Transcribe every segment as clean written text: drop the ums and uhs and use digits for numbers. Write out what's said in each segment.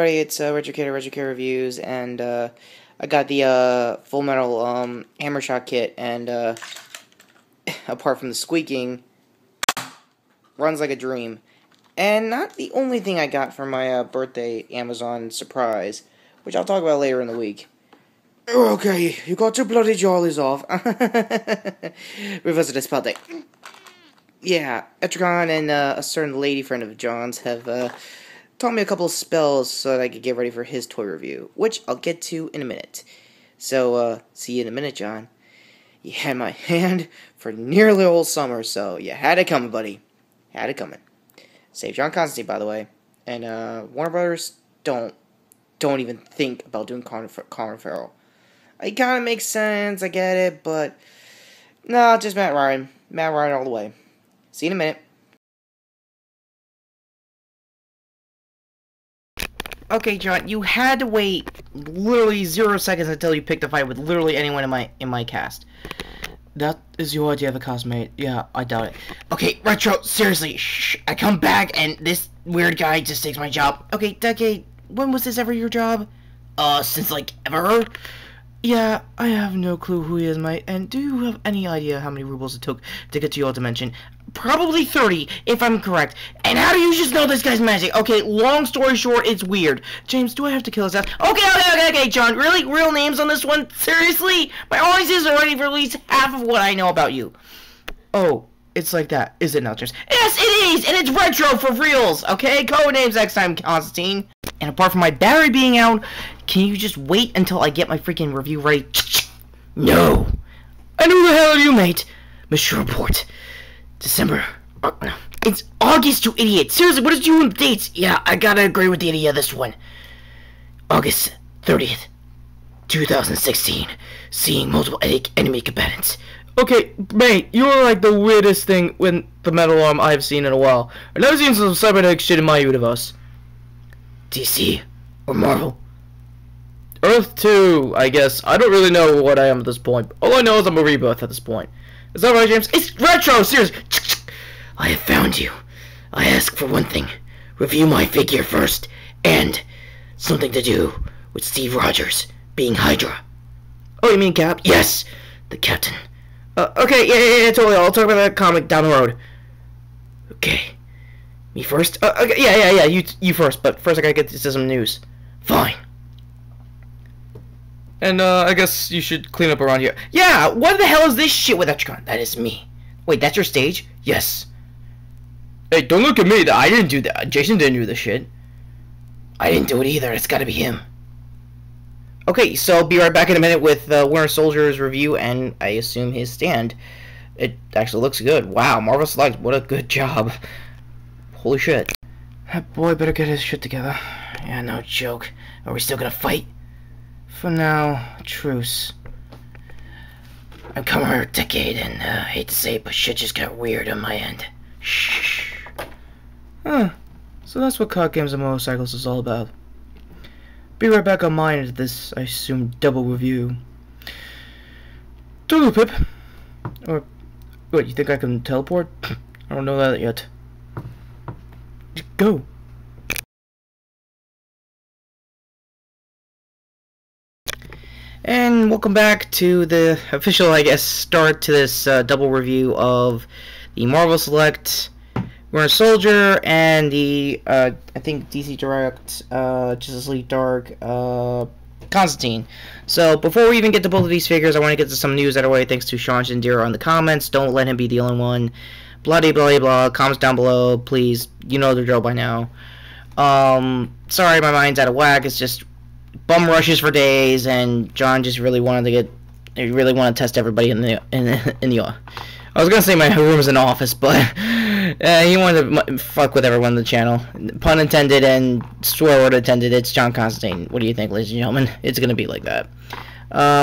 everybody, it's Retro Reviews, and I got the Full Metal Hammer Shot kit, and apart from the squeaking, runs like a dream. And not the only thing I got for my birthday Amazon surprise, which I'll talk about later in the week. Okay, you got your bloody jollies off. Revisit this party. Yeah, Etrigan and a certain lady friend of John's have taught me a couple of spells so that I could get ready for his toy review, which I'll get to in a minute. So, see you in a minute, John. You had my hand for nearly all summer, so you had it coming, buddy. Had it coming. Save John Constantine, by the way. And Warner Brothers, don't even think about doing Colin Farrell. It kind of makes sense, I get it, but no, just Matt Ryan. Matt Ryan all the way. See you in a minute. Okay, John, you had to wait literally 0 seconds until you picked a fight with literally anyone in my cast. That is your idea of a cosmate. Yeah, I doubt it. Okay, Retro, seriously, shh. I come back and this weird guy just takes my job. Okay, Decade, when was this ever your job? Since like ever? Yeah, I have no clue who he is, mate. And do you have any idea how many rubles it took to get to your dimension? Probably 30, if I'm correct. And how do you just know this guy's magic? Okay, long story short, it's weird. James, do I have to kill his ass? Okay, John. Really? Real names on this one? Seriously? My audience is already for at least half of what I know about you. Oh, it's like that, is it not, James? Yes, it is! And it's Retro for reals, okay? Code names next time, Constantine. And apart from my battery being out, can you just wait until I get my freaking review ready? No! And who the hell are you, mate? Monsieur Report. December. It's August, you idiot! Seriously, what is you with dates? Yeah, I gotta agree with the idiot of this one. August 30th, 2016. Seeing multiple enemy combatants. Okay, mate, you are like the weirdest thing with the metal arm I've seen in a while. I've never seen some cybernetic shit in my universe. DC or Marvel? Earth 2, I guess. I don't really know what I am at this point. All I know is I'm a rebirth at this point. Is that right, James? It's Retro! Seriously! I have found you. I ask for one thing. Review my figure first. And something to do with Steve Rogers being Hydra. Oh, you mean Cap? Yes! The Captain. Okay, yeah, totally. I'll talk about that comic down the road. Okay. Me first? Okay, yeah, you first. But first I gotta get to some news. Fine. And, I guess you should clean up around here. Yeah, what the hell is this shit with Etrigan? That is me. Wait, that's your stage? Yes. Hey, don't look at me. I didn't do that. Jason didn't do this shit. I didn't do it either. It's gotta be him. Okay, so I'll be right back in a minute with Winter Soldier's review and I assume his stand. It actually looks good. Wow, Marvel Select, what a good job. Holy shit. That boy better get his shit together. Yeah, no joke. Are we still gonna fight? For now, truce. I've come here a decade and hate to say it, but shit just got weird on my end. Shh. Huh. So that's what card games and motorcycles is all about. Be right back on mine into this, I assume, double review. Toodle Pip. Or, what, you think I can teleport? I don't know that yet. Just go. And welcome back to the official, I guess, start to this double review of the Marvel Select Winter Soldier and the, I think, DC Direct, Justice League Dark, Constantine. So, before we even get to both of these figures, I want to get to some news out of the way, thanks to Sean Shindira on the comments. Don't let him be the only one. Blah, blah, blah, blah. Comments down below, please. You know the drill by now. Sorry, my mind's out of whack. It's just bum rushes for days, and John just really wanted to test everybody in the I was gonna say my room is an office, but he wanted to fuck with everyone on the channel. Pun intended and swear word intended. It's John Constantine. What do you think, ladies and gentlemen? It's gonna be like that.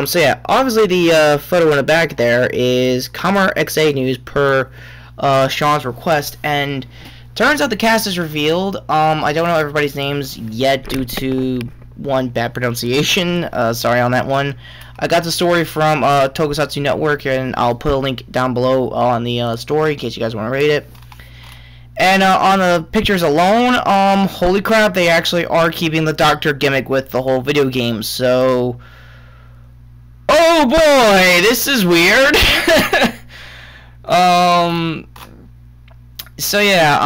So yeah, obviously the photo in the back there is Comer XA news per Sean's request, and turns out the cast is revealed. I don't know everybody's names yet due to one, bad pronunciation. Sorry on that one. I got the story from Tokusatsu Network, and I'll put a link down below on the story in case you guys want to read it. And on the pictures alone, holy crap, they actually are keeping the Doctor gimmick with the whole video game. So, oh boy, this is weird. So yeah,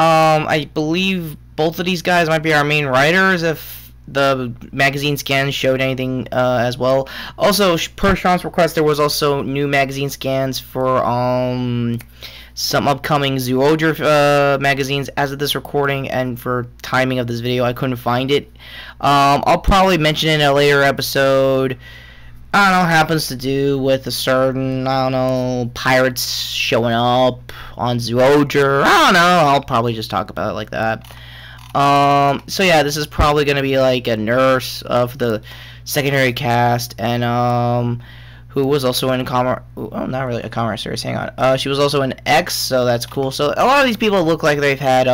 I believe both of these guys might be our main writers if the magazine scans showed anything as well. Also, per Sean's request, there was also new magazine scans for some upcoming Zoologer magazines as of this recording, and for timing of this video, I couldn't find it. I'll probably mention it in a later episode. I don't know, happens to do with a certain, I don't know, pirates showing up on Zoologer. I don't know, I'll probably just talk about it like that. So yeah, this is probably going to be like a nurse of the secondary cast, and who was also in oh, not really a commerce series, hang on. She was also in X, so that's cool. So a lot of these people look like they've had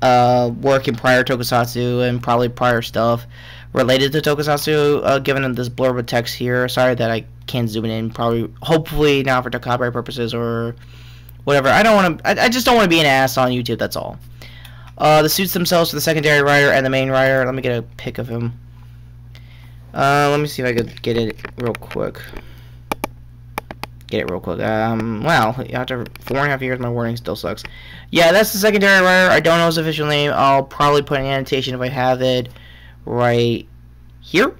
work in prior tokusatsu and probably prior stuff related to tokusatsu, given this blurb of text here. Sorry that I can't zoom it in, probably, hopefully not for copyright purposes or whatever. I just don't want to be an ass on YouTube, that's all. The suits themselves for the secondary writer and the main writer, let me get a pic of him. Let me see if I could get it real quick. Wow, after 4.5 years, my wording still sucks. Yeah, that's the secondary writer. I don't know his official name. I'll probably put an annotation if I have it right here.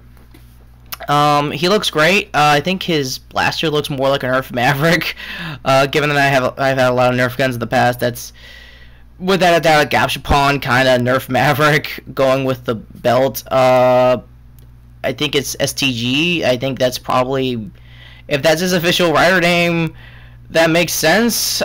He looks great. I think his blaster looks more like a Nerf Maverick. Given that I've had a lot of Nerf guns in the past, that's without a doubt a Gapshapon kind of Nerf Maverick going with the belt. I think it's STG. I think that's probably, if that's his official rider name, that makes sense.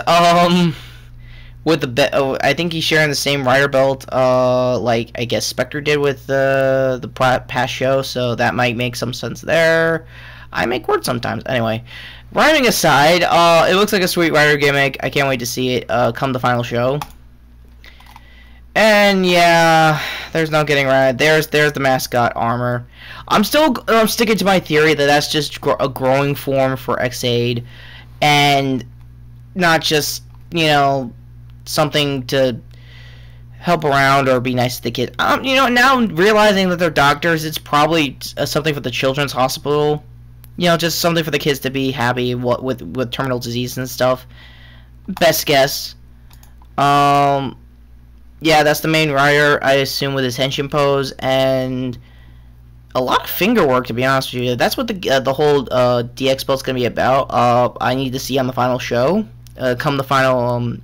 With the I think he's sharing the same rider belt, like I guess Spectre did with the past show, so that might make some sense there. I make words sometimes. Anyway, rhyming aside, it looks like a sweet rider gimmick. I can't wait to see it come the final show. And yeah, there's no getting around it. There's the mascot armor. I'm still sticking to my theory that that's just a growing form for X-Aid, and not just, you know, something to help around or be nice to the kids. You know, now realizing that they're doctors, it's probably something for the children's hospital. You know, just something for the kids to be happy with terminal disease and stuff. Best guess. Yeah, that's the main writer, I assume, with his henshin pose, and a lot of finger work, to be honest with you. That's what the whole DX belt's gonna be about. I need to see on the final show, come the final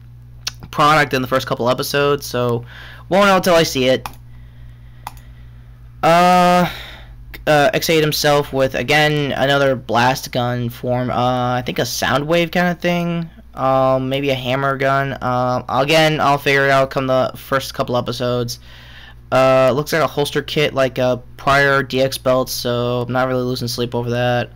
product in the first couple episodes, so won't know until I see it. X8 himself with, again, another blast gun form, I think a sound wave kind of thing. Maybe a hammer gun. Again, I'll figure it out come the first couple episodes. Looks like a holster kit like prior DX belts, so I'm not really losing sleep over that.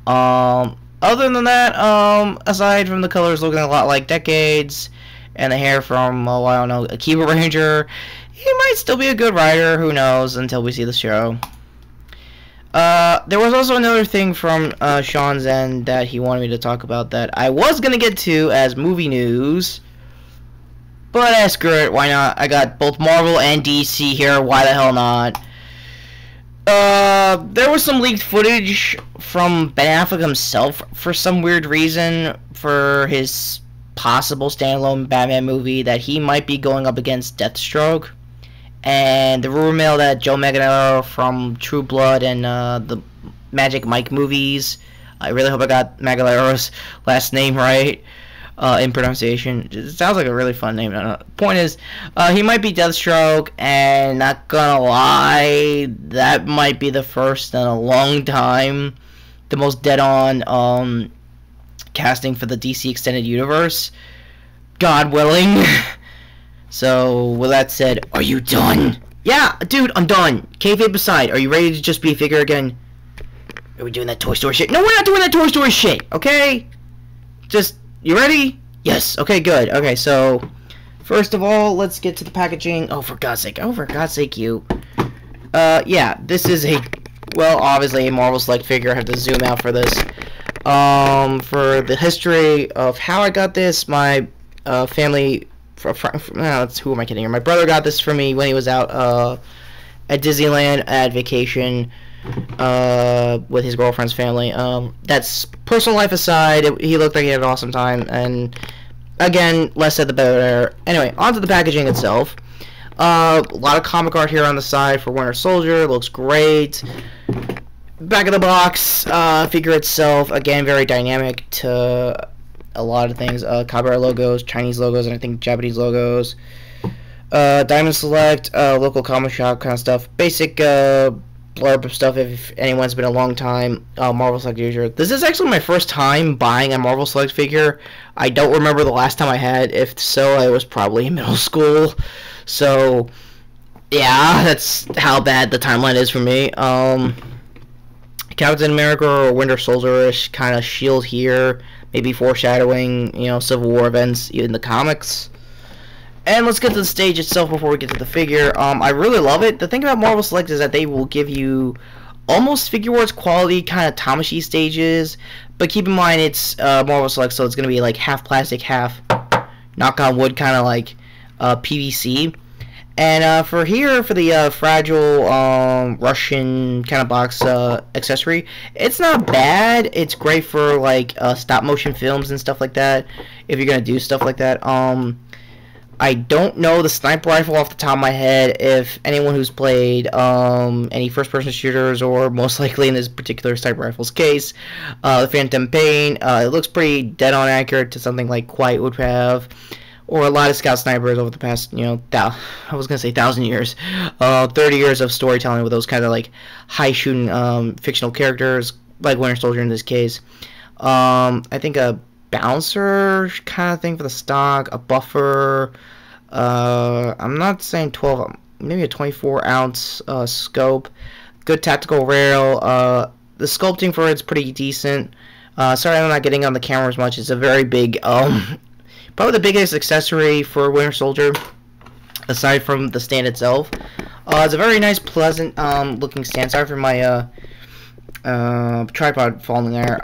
Other than that, aside from the colors looking a lot like Decades, and the hair from, oh, I don't know, Akiba Ranger, he might still be a good rider, who knows, until we see the show. There was also another thing from Sean's end that he wanted me to talk about that I was going to get to as movie news, but screw it, why not? I got both Marvel and DC here, why the hell not? There was some leaked footage from Ben Affleck himself for some weird reason for his possible standalone Batman movie that he might be going up against Deathstroke. And the rumor mill that Joe Manganiello from True Blood and the Magic Mike movies, I really hope I got Manganiello's last name right in pronunciation. It sounds like a really fun name. Point is, he might be Deathstroke, and not gonna lie, that might be the first in a long time, the most dead-on casting for the DC Extended Universe. God willing. So, with that said, are you done? Yeah, dude, I'm done. Kayfabe aside, are you ready to just be a figure again? Are we doing that Toy Story shit? No, we're not doing that Toy Story shit, okay? Just, you ready? Yes, okay, good. Okay, so, first of all, let's get to the packaging. Oh, for God's sake, you. Yeah, this is a, well, obviously a Marvel Select figure. I have to zoom out for this. For the history of how I got this, my family Who am I kidding here? My brother got this for me when he was out at Disneyland at vacation with his girlfriend's family. That's personal life aside. He looked like he had an awesome time, and again, less said the better. Anyway, onto the packaging itself. A lot of comic art here on the side for Winter Soldier. Looks great. Back of the box, figure itself, again, very dynamic to a lot of things. Copyright logos, Chinese logos, and I think Japanese logos. Diamond Select, local comic shop kind of stuff. Basic blurb stuff if anyone's been a long time Marvel Select user. This is actually my first time buying a Marvel Select figure. I don't remember the last time I had. If so, I was probably in middle school. So, yeah, that's how bad the timeline is for me. Captain America or Winter Soldier-ish kind of shield here, maybe foreshadowing, you know, Civil War events in the comics. And let's get to the stage itself before we get to the figure. I really love it. The thing about Marvel Select is that they will give you almost Figure Wars quality kind of Tamashii stages, but keep in mind it's Marvel Select, so it's going to be like half plastic, half knock on wood, kind of like PVC. And for the fragile Russian kind of box accessory, it's not bad. It's great for like stop motion films and stuff like that, if you're gonna do stuff like that. I don't know the sniper rifle off the top of my head. If anyone who's played any first-person shooters, or most likely in this particular sniper rifle's case, the Phantom Pain, it looks pretty dead-on accurate to something like Quiet would have, or a lot of Scout snipers over the past, you know, I was gonna say 1,000 years, 30 years of storytelling with those kind of like high-shooting fictional characters, like Winter Soldier in this case. I think a bouncer kind of thing for the stock, a buffer. I'm not saying 12, maybe a 24-ounce scope. Good tactical rail. The sculpting for it's pretty decent. Sorry I'm not getting on the camera as much. It's a very big, probably the biggest accessory for Winter Soldier, aside from the stand itself. It's a very nice, pleasant looking stand. Sorry for my tripod falling there.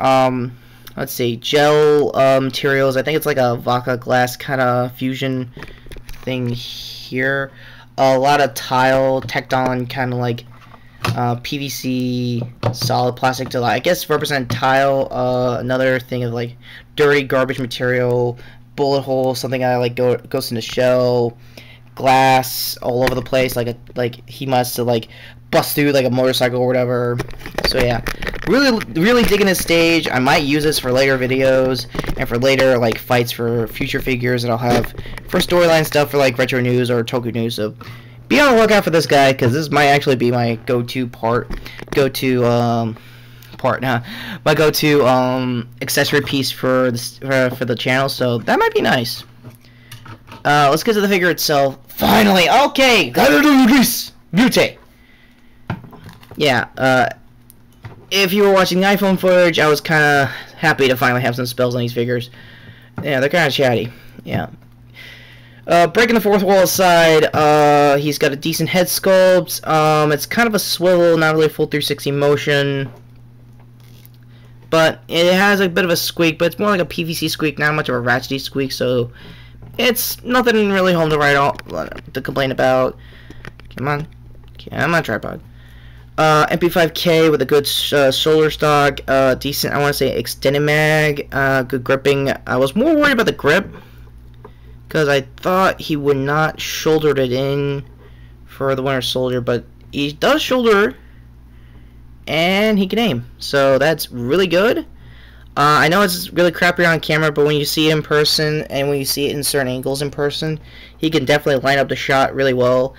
Let's see, gel materials. I think it's like a vodka glass kind of fusion thing here. A lot of tile, Tecton kind of like PVC solid plastic to, I guess, represent tile. Another thing of like dirty garbage material, bullet hole, something that like goes in the shell, glass all over the place. Like he must have like bust through like a motorcycle or whatever. So yeah, really digging this stage. I might use this for later videos and for later like fights for future figures that I'll have for storyline stuff for like Retro News or Tokyo News. So be on the lookout for this guy, because this might actually be my go-to accessory piece for the channel. So that might be nice. Let's get to the figure itself. Finally, okay. Mute. Yeah, if you were watching the iPhone footage, I was kind of happy to finally have some spells on these figures. Yeah, they're kind of chatty. Yeah. Breaking the fourth wall aside, he's got a decent head sculpt. It's kind of a swivel, not really a full 360 motion. But it has a bit of a squeak, but it's more like a PVC squeak, not much of a ratchety squeak, so it's nothing really home to complain about. Come on, tripod. MP5K with a good shoulder stock, decent, I want to say, extended mag, good gripping. I was more worried about the grip, because I thought he would not shoulder it in for the Winter Soldier, but he does shoulder, and he can aim, so that's really good. I know it's really crappy on camera, but when you see it in person, and when you see it in certain angles in person, he can definitely line up the shot really well.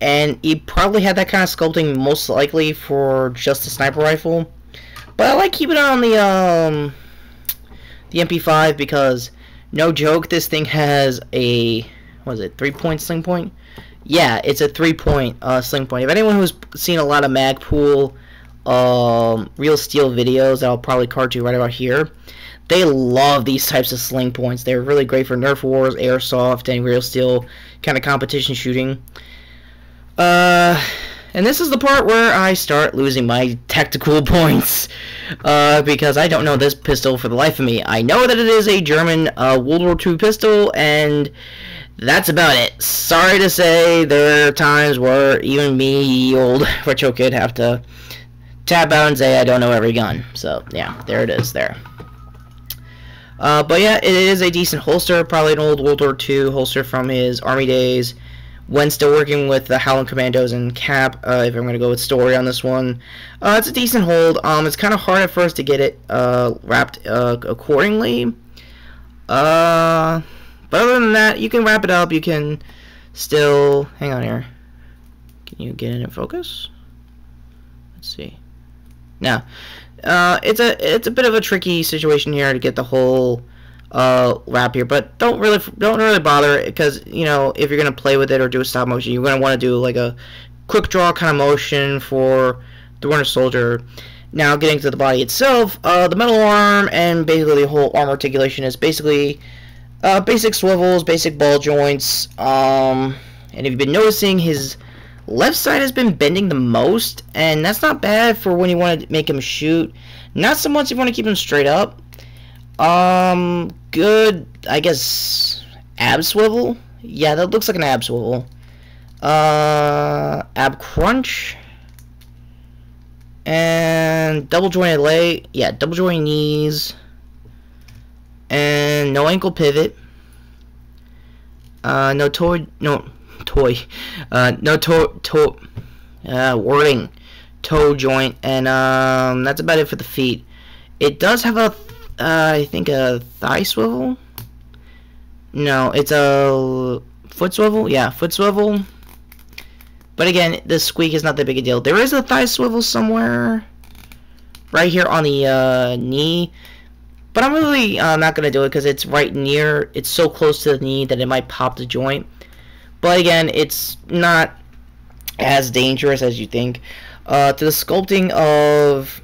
And he probably had that kind of sculpting most likely for just the sniper rifle. But I like keeping it on the MP5 because, no joke, this thing has a, what is it, 3-point sling point? Yeah, it's a 3-point sling point. If anyone who's seen a lot of Magpool Real Steel videos that I'll probably card to right about here, they love these types of sling points. They're really great for Nerf Wars, Airsoft, and Real Steel kind of competition shooting. And this is the part where I start losing my tactical points, because I don't know this pistol for the life of me. I know that it is a German World War II pistol, and that's about it. Sorry to say, there are times where even me, old retro kid, have to tap out and say I don't know every gun. So yeah, there it is there. But yeah, it is a decent holster, probably an old World War II holster from his army days, when still working with the Howling Commandos and Cap, if I'm going to go with story on this one. It's a decent hold. It's kind of hard at first to get it wrapped accordingly. But other than that, you can wrap it up. You can still... Hang on here. Can you get it in focus? Let's see. Now, it's a bit of a tricky situation here to get the whole wrap here, but don't really bother, because you know, if you're gonna play with it or do a stop motion, you're gonna want to do like a quick draw kind of motion for the Winter Soldier. Now, getting to the body itself, the metal arm and basically the whole arm articulation is basically basic swivels, basic ball joints, and if you've been noticing, his left side has been bending the most, and that's not bad for when you want to make him shoot. Not so much if you want to keep him straight up. Good, I guess, ab swivel? Yeah, that looks like an ab swivel. Ab crunch. And double jointed leg. Yeah, double jointed knees. And no ankle pivot. No toe, no toy. No wording. Toe joint. And, that's about it for the feet. It does have a I think a thigh swivel? No, it's a foot swivel? Yeah, foot swivel. But again, the squeak is not that big a deal. There is a thigh swivel somewhere. Right here on the knee. But I'm really not going to do it because it's right near, it's so close to the knee that it might pop the joint. But again, it's not as dangerous as you think. To the sculpting of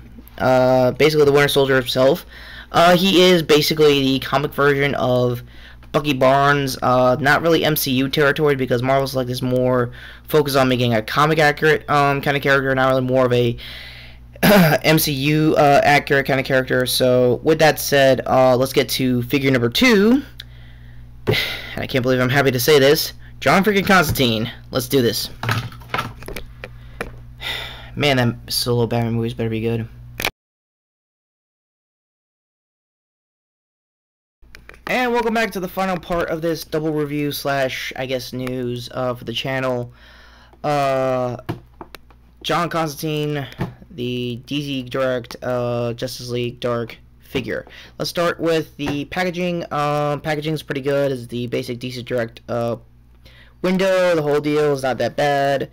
basically the Winter Soldier himself, he is basically the comic version of Bucky Barnes. Not really MCU territory, because Marvel's like is more focused on making a comic accurate kind of character, not really more of a MCU accurate kind of character. So with that said, let's get to figure number 2. And I can't believe I'm happy to say this. John freaking Constantine. Let's do this. Man, that solo Batman movies better be good. And welcome back to the final part of this double review slash, I guess, news for the channel. John Constantine, the DC Direct Justice League Dark figure. Let's start with the packaging. Packaging is pretty good. It's the basic DC Direct window. The whole deal is not that bad.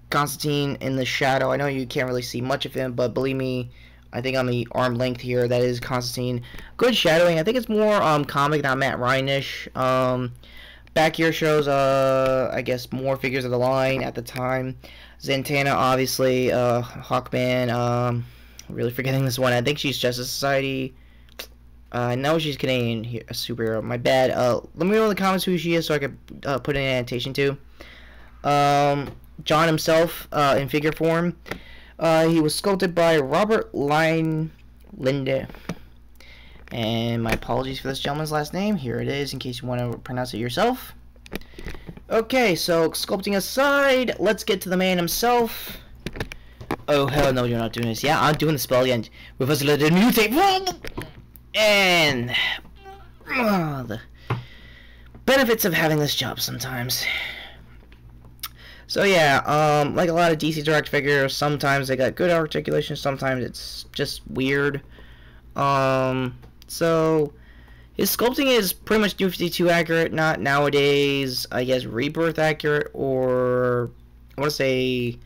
Constantine in the shadow. I know you can't really see much of him, but believe me, I think on the arm length here, that is Constantine. Good shadowing. I think it's more comic, not Matt Ryan-ish. Back here shows, I guess, more figures of the line at the time. Zatanna, obviously, Hawkman, really forgetting this one. I think she's Justice Society. I know she's Canadian, here, a superhero. My bad. Let me know in the comments who she is so I can put an annotation to. John himself, in figure form. He was sculpted by Robert Linde. And my apologies for this gentleman's last name. Here it is, in case you want to pronounce it yourself. Okay, so sculpting aside, let's get to the man himself. Oh, hell no, you're not doing this. Yeah, I'm doing the spell again. Reverse the mutate. And the benefits of having this job sometimes. So yeah, like a lot of DC Direct figures, sometimes they got good articulation, sometimes it's just weird. So his sculpting is pretty much New 52 accurate, not nowadays, I guess, Rebirth accurate, or I want to say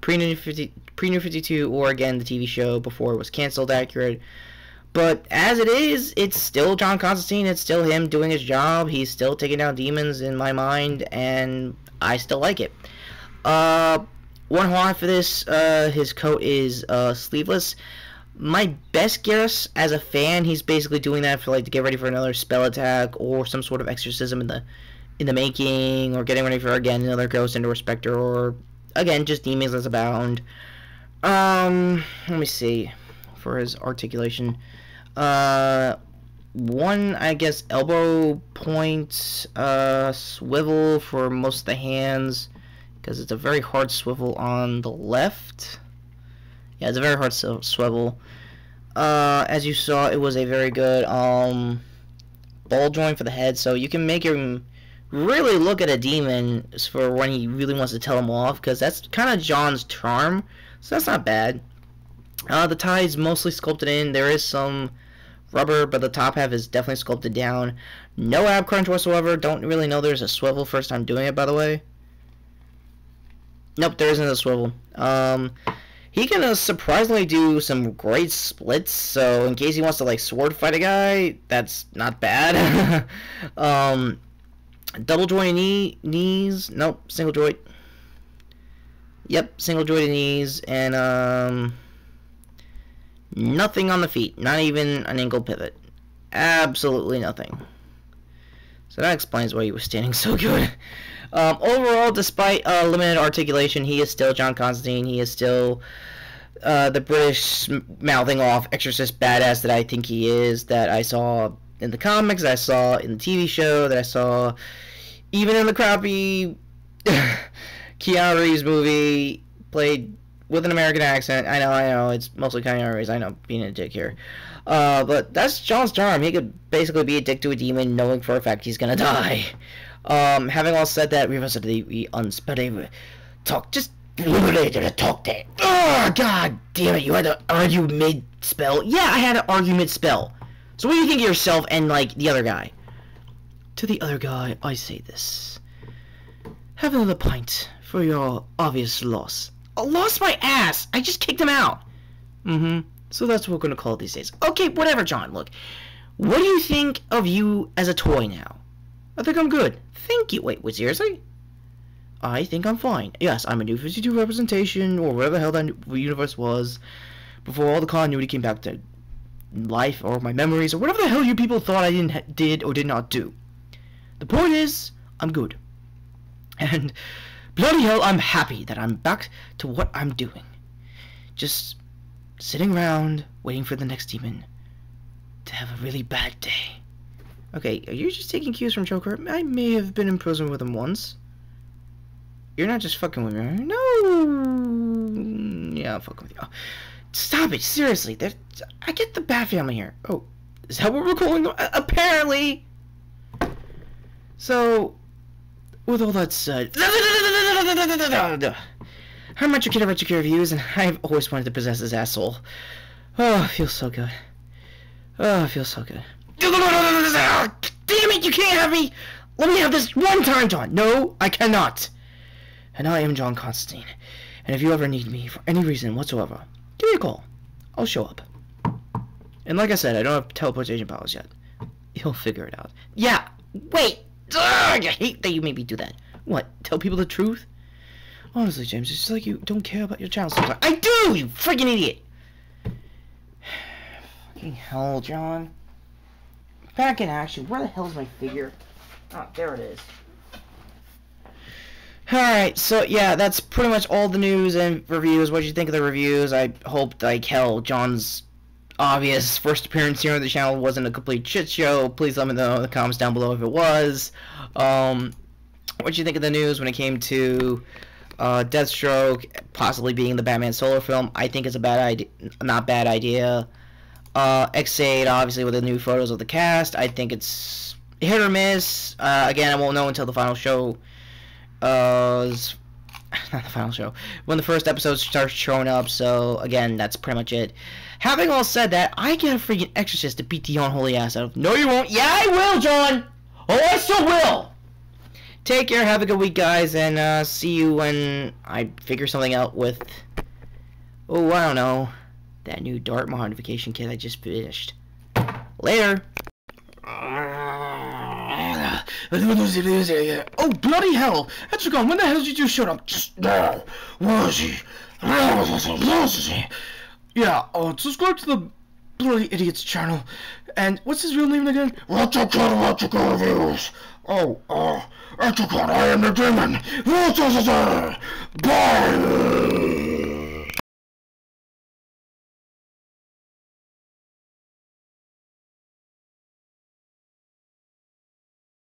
pre-New 52, or again the TV show before it was canceled accurate. But as it is, it's still John Constantine. It's still him doing his job. He's still taking down demons in my mind, and I still like it. One highlight for this, his coat is sleeveless. My best guess as a fan, he's basically doing that for like to get ready for another spell attack or some sort of exorcism in the making, or getting ready for again another Ghost into a Spectre, or again just demons as abound. Let me see for his articulation. One one, I guess, elbow point swivel for most of the hands, because it's a very hard swivel on the left. Yeah, it's a very hard swivel. As you saw, it was a very good ball joint for the head, so you can make him really look at a demon for when he really wants to tell him off, because that's kind of John's charm, so that's not bad. The tie is mostly sculpted in. There is some rubber, but the top half is definitely sculpted down. No ab crunch whatsoever. Don't really know there's a swivel. First time doing it, by the way. Nope, there isn't a swivel. He can surprisingly do some great splits, so in case he wants to like sword fight a guy, that's not bad. Double jointed knees. Nope, single joint. Yep, single jointed knees, and nothing on the feet. Not even an ankle pivot. Absolutely nothing. So that explains why he was standing so good. Overall, despite limited articulation, he is still John Constantine. He is still the British mouthing off exorcist badass that I think he is, that I saw in the comics, that I saw in the TV show, that I saw even in the crappy Keanu Reeves movie, played with an American accent. I know, it's mostly Keanu Reeves. I know, being a dick here. But that's John's charm. He could basically be a dick to a demon, knowing for a fact he's gonna die. Having all said that, we must talk, just limited to talk that. Oh, god damn it, you had to argue mid-spell? Yeah, I had to argue mid-spell. So what do you think of yourself and, like, the other guy? To the other guy, I say this. Have another pint for your obvious loss. I lost my ass! I just kicked him out! So that's what we're gonna call it these days. Okay, whatever, John, look. What do you think of you as a toy now? I think I'm good. Thank you. Wait, seriously? I think I'm fine. Yes, I'm a New 52 representation, or whatever the hell that universe was, before all the continuity came back to life, or my memories, or whatever the hell you people thought I did or did not do. The point is, I'm good. And bloody hell, I'm happy that I'm back to what I'm doing. Just sitting around, waiting for the next demon to have a really bad day. Okay, are you just taking cues from Joker? I may have been in prison with him once. You're not just fucking with me, right? No. Yeah, I'm fucking with you. Oh, stop it, seriously. I get the Bat Family here. Oh, is that what we're calling them? Apparently. So, with all that said, I'm Retro Kid of Retro Kid Reviews, and I've always wanted to possess this asshole. Oh, it feels so good. Oh, it feels so good. Damn it, you can't have me! Let me have this one time, John! No, I cannot! And I am John Constantine. And if you ever need me for any reason whatsoever, give me a call. I'll show up. And like I said, I don't have teleportation powers yet. You'll figure it out. Yeah, wait! Ugh, I hate that you made me do that. What, tell people the truth? Honestly, James, it's just like you don't care about your channel sometimes. I do, you freaking idiot! Fucking hell, John. Back in action. Where the hell is my figure? Oh, there it is. Alright, so yeah, that's pretty much all the news and reviews. What did you think of the reviews? I hope, like hell, John's obvious first appearance here on the channel wasn't a complete shit show. Please let me know in the comments down below if it was. What did you think of the news when it came to Deathstroke possibly being the Batman solo film? I think it's a bad idea, not bad idea. X8, obviously, with the new photos of the cast. I think it's hit or miss. Again, I won't know until the final show. Not the final show. When the first episode starts showing up. So, again, that's pretty much it. Having all said that, I get a freaking exorcist to beat the unholy ass out of. No, you won't. Yeah, I will, John. Oh, I still will. Take care. Have a good week, guys. And see you when I figure something out with. Oh, I don't know. That new Dart modification kit I just finished. Later! Oh, bloody hell! Etrigan, when the hell did you show up? Where is he? Yeah, subscribe to the bloody idiot's channel. And what's his real name again? Retro Reviews. Oh, Etrigan, I am the demon. Bye!